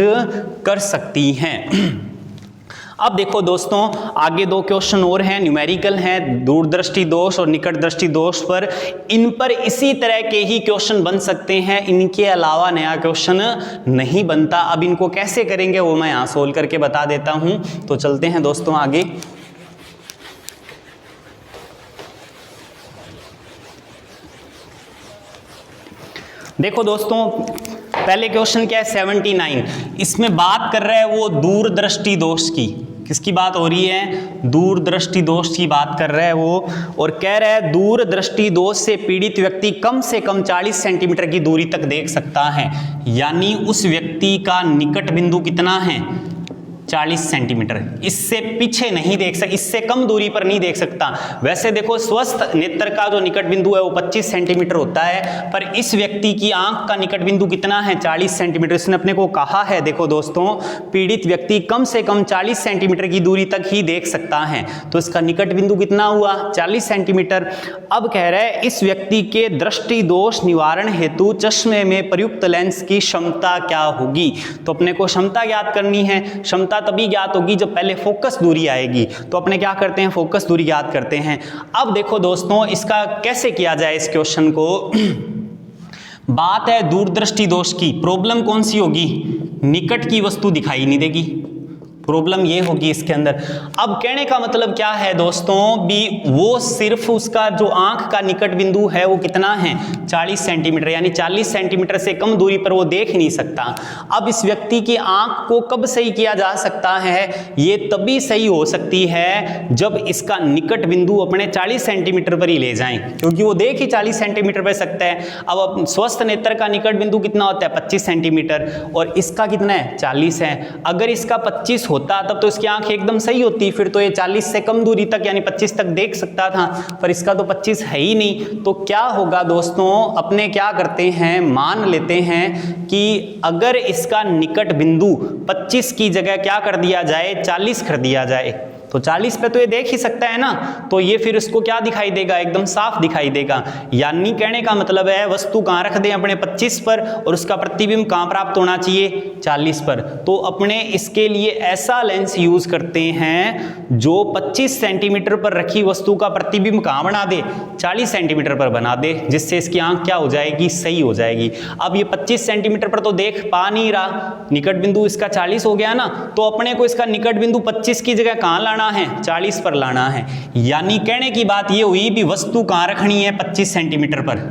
कर सकती हैं। अब देखो दोस्तों, आगे दो क्वेश्चन और हैं, न्यूमेरिकल हैं, दूरदृष्टि दोष और निकट दृष्टि दोष पर। इन पर इसी तरह के ही क्वेश्चन बन सकते हैं, इनके अलावा नया क्वेश्चन नहीं बनता। अब इनको कैसे करेंगे वो मैं यहाँ सोल्व करके बता देता हूँ। तो चलते हैं दोस्तों आगे। देखो दोस्तों, पहले क्वेश्चन क्या है, 79। इसमें बात कर रहा है वो दूरदृष्टि दोष की। किसकी बात हो रही है, दूरदृष्टि दोष की बात कर रहा है वो। और कह रहा है दूरदृष्टि दोष से पीड़ित व्यक्ति कम से कम 40 सेंटीमीटर की दूरी तक देख सकता है, यानी उस व्यक्ति का निकट बिंदु कितना है, 40 सेंटीमीटर। इससे पीछे नहीं देख सकता, इससे कम दूरी पर नहीं देख सकता। वैसे देखो, स्वस्थ नेत्र का जो निकट बिंदु है वो 25 सेंटीमीटर होता है, पर इस व्यक्ति की आंख का निकट बिंदु कितना है, 40 सेंटीमीटर। इसने अपने को कहा है, देखो दोस्तों, पीड़ित व्यक्ति कम से कम 40 सेंटीमीटर की दूरी तक ही देख सकता है, तो इसका निकट बिंदु कितना हुआ, 40 सेंटीमीटर। अब कह रहा है इस व्यक्ति के दृष्टि दोष निवारण हेतु चश्मे में प्रयुक्त लेंस की क्षमता क्या होगी। तो अपने को क्षमता ज्ञात करनी है। क्षमता तभी ज्ञात होगी जब पहले फोकस दूरी आएगी। तो अपने क्या करते हैं, फोकस दूरी ज्ञात करते हैं। अब देखो दोस्तों, इसका कैसे किया जाए इस क्वेश्चन को। बात है दूरदृष्टि दोष की। प्रॉब्लम कौन सी होगी, निकट की वस्तु दिखाई नहीं देगी, प्रॉब्लम ये होगी इसके अंदर। अब कहने का मतलब क्या है दोस्तों भी वो सिर्फ उसका जो आंख का निकट बिंदु है वो कितना है 40 सेंटीमीटर, यानी 40 सेंटीमीटर से कम दूरी पर वो देख नहीं सकता। अब इस व्यक्ति की आंख को कब सही किया जा सकता है, ये तभी सही हो सकती है जब इसका निकट बिंदु अपने 40 सेंटीमीटर पर ही ले जाएं, क्योंकि वो देख ही 40 सेंटीमीटर पर सकता है। अब स्वस्थ नेत्र का निकट बिंदु कितना होता है 25 सेंटीमीटर और इसका कितना है 40 है। अगर इसका 25 होता तब तो इसकी आंख एकदम सही होती, फिर तो ये 40 से कम दूरी तक यानी 25 तक देख सकता था, पर इसका तो 25 है ही नहीं। तो क्या होगा दोस्तों, अपने क्या करते हैं, मान लेते हैं कि अगर इसका निकट बिंदु 25 की जगह क्या कर दिया जाए 40 कर दिया जाए, तो 40 पे तो ये देख ही सकता है ना, तो ये फिर इसको क्या दिखाई देगा, एकदम साफ दिखाई देगा। यानी कहने का मतलब है वस्तु कहाँ रख दें अपने 25 पर और उसका प्रतिबिंब कहाँ प्राप्त होना चाहिए 40 पर। तो अपने इसके लिए ऐसा लेंस यूज करते हैं जो 25 सेंटीमीटर पर रखी वस्तु का प्रतिबिंब कहाँ बना दे 40 सेंटीमीटर पर बना दे, जिससे इसकी आंख क्या हो जाएगी, सही हो जाएगी। अब ये 25 सेंटीमीटर पर तो देख पा नहीं रहा, निकट बिंदु इसका 40 हो गया ना, तो अपने को इसका निकट बिंदु 25 की जगह कहाँ लाना है 40 पर लाना है। यानी कहने की बात ये हुई भी वस्तु कहां रखनी है 25 सेंटीमीटर पर।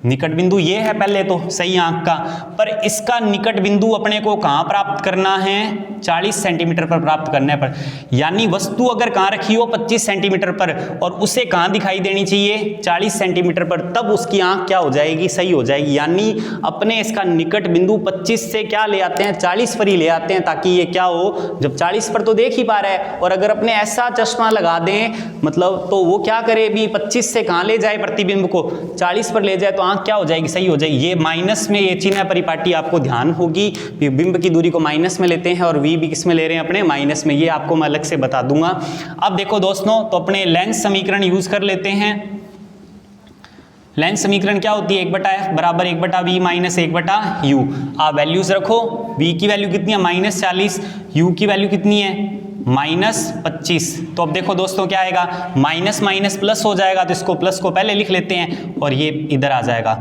निकट बिंदु ये है पहले तो सही आंख का, पर इसका निकट बिंदु अपने को कहां प्राप्त करना है 40 सेंटीमीटर पर प्राप्त करने पर। यानी वस्तु अगर कहां रखी हो 25 सेंटीमीटर पर और उसे कहां दिखाई देनी चाहिए 40 सेंटीमीटर पर, तब उसकी आंख क्या हो जाएगी, सही हो जाएगी। यानी अपने इसका निकट बिंदु 25 से क्या ले आते हैं 40 पर ही ले आते हैं, ताकि ये क्या हो, जब 40 पर तो देख ही पा रहा है, और अगर अपने ऐसा चश्मा लगा दें मतलब तो वो क्या करे भी 25 से कहां ले जाए प्रतिबिंब को 40 पर ले जाए, तो क्या हो जाएगी, सही हो जाएगी। ये माइनस में ये चिन्ह परिपाटी आपको ध्यान होगी, बिंब की दूरी को माइनस में लेते हैं और वी भी किस में ले रहे हैं अपने माइनस में, ये आपको मैं अलग से बता दूंगा। अब देखो दोस्तों, तो अपने लेंस समीकरण यूज कर लेते हैं। लेंस समीकरण क्या होती है 1/f बराबर 1/v माइनस 1/u। आप वैल्यूज रखो, v की वैल्यू कितनी है -40, u की वैल्यू कितनी है -25। तो अब देखो दोस्तों क्या आएगा, माइनस माइनस प्लस हो जाएगा, तो इसको प्लस को पहले लिख लेते हैं और ये इधर आ जाएगा।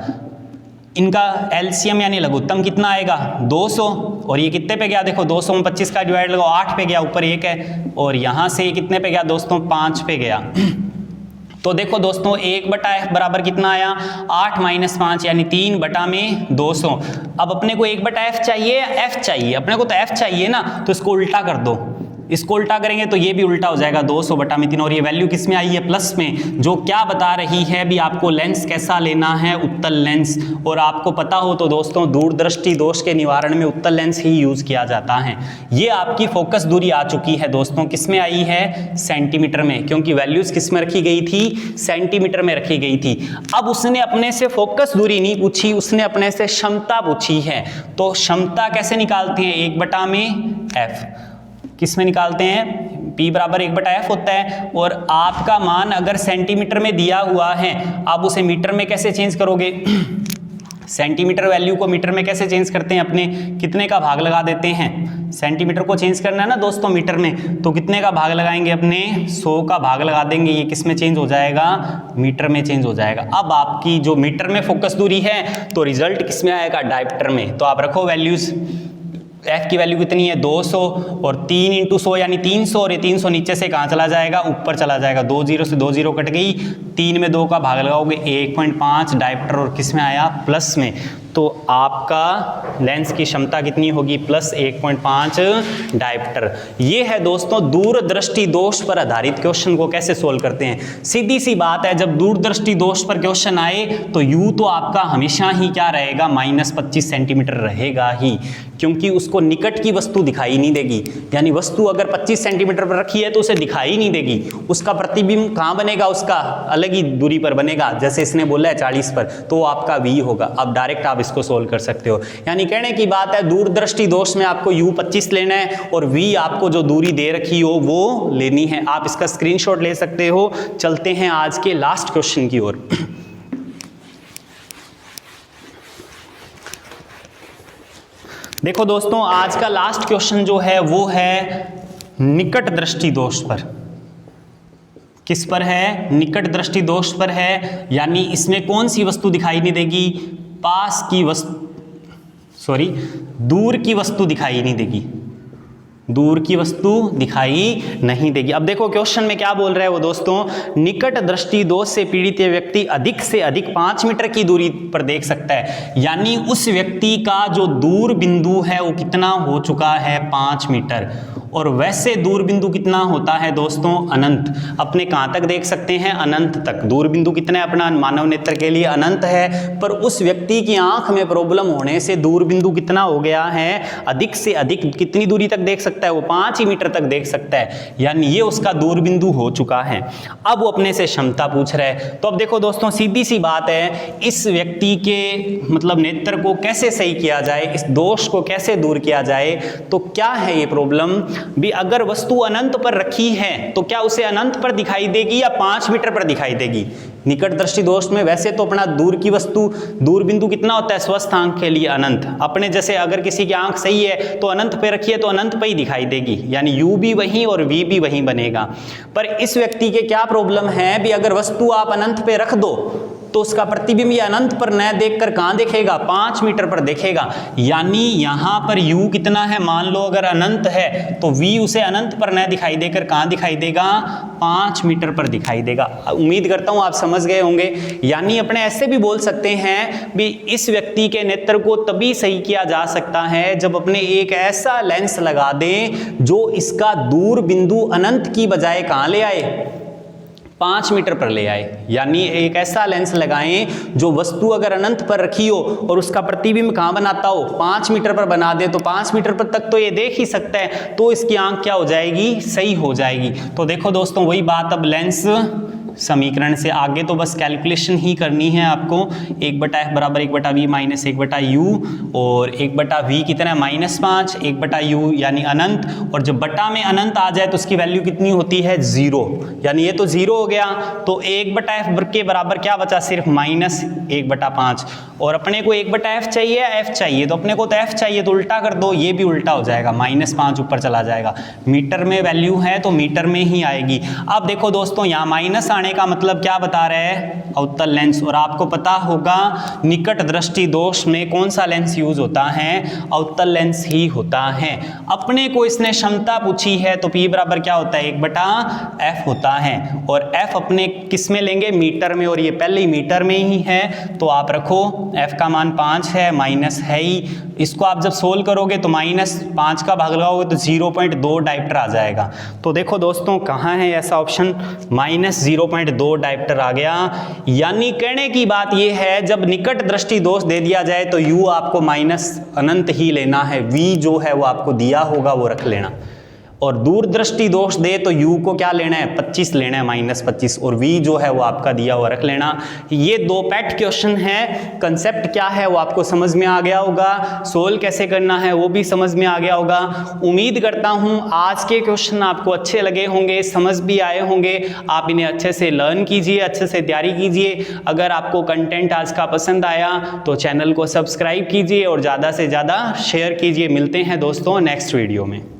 इनका एलसीएम यानी लघुत्तम कितना आएगा 200, और ये कितने पे गया देखो 200 में 25 का डिवाइड लगाओ 8 पे गया, ऊपर 1 है, और यहाँ से ये कितने पे गया दोस्तों 5 पे गया। तो देखो दोस्तों 1/f बराबर कितना आया 8 - 5 यानी 3/200। अब अपने को 1/f चाहिए, f चाहिए, अपने को तो f चाहिए ना, तो इसको उल्टा कर दो, इसको उल्टा करेंगे तो ये भी उल्टा हो जाएगा 200/3, और ये वैल्यू किस में आई है प्लस में, जो क्या बता रही है भी आपको लेंस कैसा लेना है, उत्तल लेंस। और आपको पता हो तो दोस्तों दूरदृष्टि दोष के निवारण में उत्तल लेंस ही यूज किया जाता है। ये आपकी फोकस दूरी आ चुकी है दोस्तों, किस में आई है सेंटीमीटर में, क्योंकि वैल्यूज किस में रखी गई थी सेंटीमीटर में रखी गई थी। अब उसने अपने से फोकस दूरी नहीं पूछी, उसने अपने से क्षमता पूछी है। तो क्षमता कैसे निकालते हैं 1/f, किस में निकालते हैं P बराबर 1/f होता है, और आपका मान अगर सेंटीमीटर में दिया हुआ है, आप उसे मीटर में कैसे चेंज करोगे सेंटीमीटर वैल्यू को मीटर में कैसे चेंज करते हैं, अपने कितने का भाग लगा देते हैं, सेंटीमीटर को चेंज करना है ना दोस्तों मीटर में, तो कितने का भाग लगाएंगे अपने 100 का भाग लगा देंगे, ये किस में चेंज हो जाएगा मीटर में चेंज हो जाएगा। अब आपकी जो मीटर में फोकस दूरी है तो रिजल्ट किस में आएगा डायप्टर में। तो आप रखो वैल्यूज, f की वैल्यू कितनी है 200 और 3 × 100 यानी 300, और ये 300 नीचे से कहाँ चला जाएगा ऊपर चला जाएगा, 2 0 से 2 0 कट गई, 3 में 2 का भाग लगाओगे 1.5 डायप्टर, और किस में आया प्लस में। तो आपका लेंस की क्षमता कितनी होगी +1.5 डायप्टर। ये है दोस्तों दूरदृष्टि दोष पर आधारित क्वेश्चन को कैसे सोल्व करते हैं। सीधी सी बात है, जब दूरदृष्टि दोष पर क्वेश्चन आए तो यू तो आपका हमेशा ही क्या रहेगा -25 सेंटीमीटर रहेगा ही, क्योंकि उसको निकट की वस्तु दिखाई नहीं देगी। यानी वस्तु अगर 25 सेंटीमीटर पर रखी है तो उसे दिखाई नहीं देगी, उसका प्रतिबिंब कहाँ बनेगा, उसका अलग ही दूरी पर बनेगा, जैसे इसने बोला है 40 पर, तो आपका v होगा। अब डायरेक्ट आप इसको सोल्व कर सकते हो। यानी कहने की बात है दूरदृष्टि दोष में आपको u 25 लेना है और v आपको जो दूरी दे रखी हो वो लेनी है। आप इसका स्क्रीनशॉट ले सकते हो। चलते हैं आज के लास्ट क्वेश्चन की ओर। देखो दोस्तों, आज का लास्ट क्वेश्चन जो है वो है निकट दृष्टि दोष पर। किस पर है, निकट दृष्टि दोष पर है। यानी इसमें कौन सी वस्तु दिखाई नहीं देगी, पास की वस्तु, दूर की वस्तु दिखाई नहीं देगी, दूर की वस्तु दिखाई नहीं देगी। अब देखो क्वेश्चन में क्या बोल रहा है वो दोस्तों, निकट दृष्टि दोष से पीड़ित व्यक्ति अधिक से अधिक 5 मीटर की दूरी पर देख सकता है, यानी उस व्यक्ति का जो दूर बिंदु है वो कितना हो चुका है 5 मीटर। और वैसे दूर बिंदु कितना होता है दोस्तों, अनंत। अपने कहाँ तक देख सकते हैं, अनंत तक। दूर बिंदु कितना है अपना मानव नेत्र के लिए, अनंत है। पर उस व्यक्ति की आंख में प्रॉब्लम होने से दूर बिंदु कितना हो गया है, अधिक से अधिक कितनी दूरी तक देख सकता है वो, 5 ही मीटर तक देख सकता है, यानी ये उसका दूर बिंदु हो चुका है। अब वो अपने से क्षमता पूछ रहा है। तो अब देखो दोस्तों सीधी सी बात है, इस व्यक्ति के मतलब नेत्र को कैसे सही किया जाए, इस दोष को कैसे दूर किया जाए। तो क्या है ये प्रॉब्लम भी, अगर वस्तु अनंत पर रखी है तो क्या उसे अनंत पर दिखाई देगी या 5 मीटर पर दिखाई देगी। निकट दृष्टि दोष में वैसे तो अपना दूर की वस्तु, दूर बिंदु कितना होता है स्वस्थ आंख के लिए, अनंत। अपने जैसे अगर किसी की आंख सही है तो अनंत पे रखिए तो अनंत पे ही दिखाई देगी, यानी u भी वहीं और v भी वहीं बनेगा। पर इस व्यक्ति के क्या प्रॉब्लम है भी, अगर वस्तु आप अनंत पे रख दो तो उसका प्रतिबिंब ये अनंत पर न देखकर कहाँ देखेगा, 5 मीटर पर देखेगा। यानी यहाँ पर u कितना है, मान लो अगर अनंत है तो v उसे अनंत पर न दिखाई देकर कहाँ दिखाई देगा, 5 मीटर पर दिखाई देगा। उम्मीद करता हूँ आप समझ गए होंगे। यानी अपने ऐसे भी बोल सकते हैं भी, इस व्यक्ति के नेत्र को तभी सही किया जा सकता है जब अपने एक ऐसा लेंस लगा दें जो इसका दूर बिंदु अनंत की बजाय कहाँ ले आए, 5 मीटर पर ले आए। यानी एक ऐसा लेंस लगाएं जो वस्तु अगर अनंत पर रखी हो और उसका प्रतिबिंब कहाँ बनाता हो, 5 मीटर पर बना दे, तो 5 मीटर पर तक तो ये देख ही सकता है, तो इसकी आंख क्या हो जाएगी, सही हो जाएगी। तो देखो दोस्तों वही बात, अब लेंस समीकरण से आगे तो बस कैलकुलेशन ही करनी है आपको। 1/f बराबर 1/v माइनस 1/u, और 1/v कितना है -5, 1/u यानी अनंत। और जब बटा में अनंत आ जाए तो उसकी वैल्यू कितनी होती है, 0, यानी ये तो 0 हो गया। तो 1/f के बराबर क्या बचा, सिर्फ -1/5। और अपने को 1/f चाहिए, f चाहिए, तो अपने को तो f चाहिए, तो उल्टा कर दो, ये भी उल्टा हो जाएगा, -5 ऊपर चला जाएगा। मीटर में वैल्यू है तो मीटर में ही आएगी। अब देखो दोस्तों यहाँ माइनस आने का मतलब क्या बता रहे हैं, अवतल लेंस। और आपको पता होगा निकट दृष्टि दोष में कौन सा लेंस यूज होता है, अवतल लेंस ही होता है। अपने को इसने क्षमता पूछी है तो P बराबर क्या होता है, 1/f होता है। और f अपने किस में लेंगे, मीटर में, और ये पहले ही मीटर में ही है, तो आप रखो f का मान 5 है, माइनस है ही। इसको आप जब सोल्व करोगे तो -5 का भाग लगाओगे तो 0.2 डायप्टर आ जाएगा। तो देखो दोस्तों कहाँ है ऐसा ऑप्शन, -0.2 डायप्टर आ गया। यानी कहने की बात यह है, जब निकट दृष्टि दोष दे दिया जाए तो u आपको माइनस अनंत ही लेना है, v जो है वो आपको दिया होगा वो रख लेना। और दूर दृष्टि दोष दे तो u को क्या लेना है, 25 लेना है, -25, और v जो है वो आपका दिया हुआ रख लेना। ये 2 पैट क्वेश्चन है, कंसेप्ट क्या है वो आपको समझ में आ गया होगा, सोल्व कैसे करना है वो भी समझ में आ गया होगा। उम्मीद करता हूँ आज के क्वेश्चन आपको अच्छे लगे होंगे, समझ भी आए होंगे। आप इन्हें अच्छे से लर्न कीजिए, अच्छे से तैयारी कीजिए। अगर आपको कंटेंट आज का पसंद आया तो चैनल को सब्सक्राइब कीजिए और ज़्यादा से ज़्यादा शेयर कीजिए। मिलते हैं दोस्तों नेक्स्ट वीडियो में।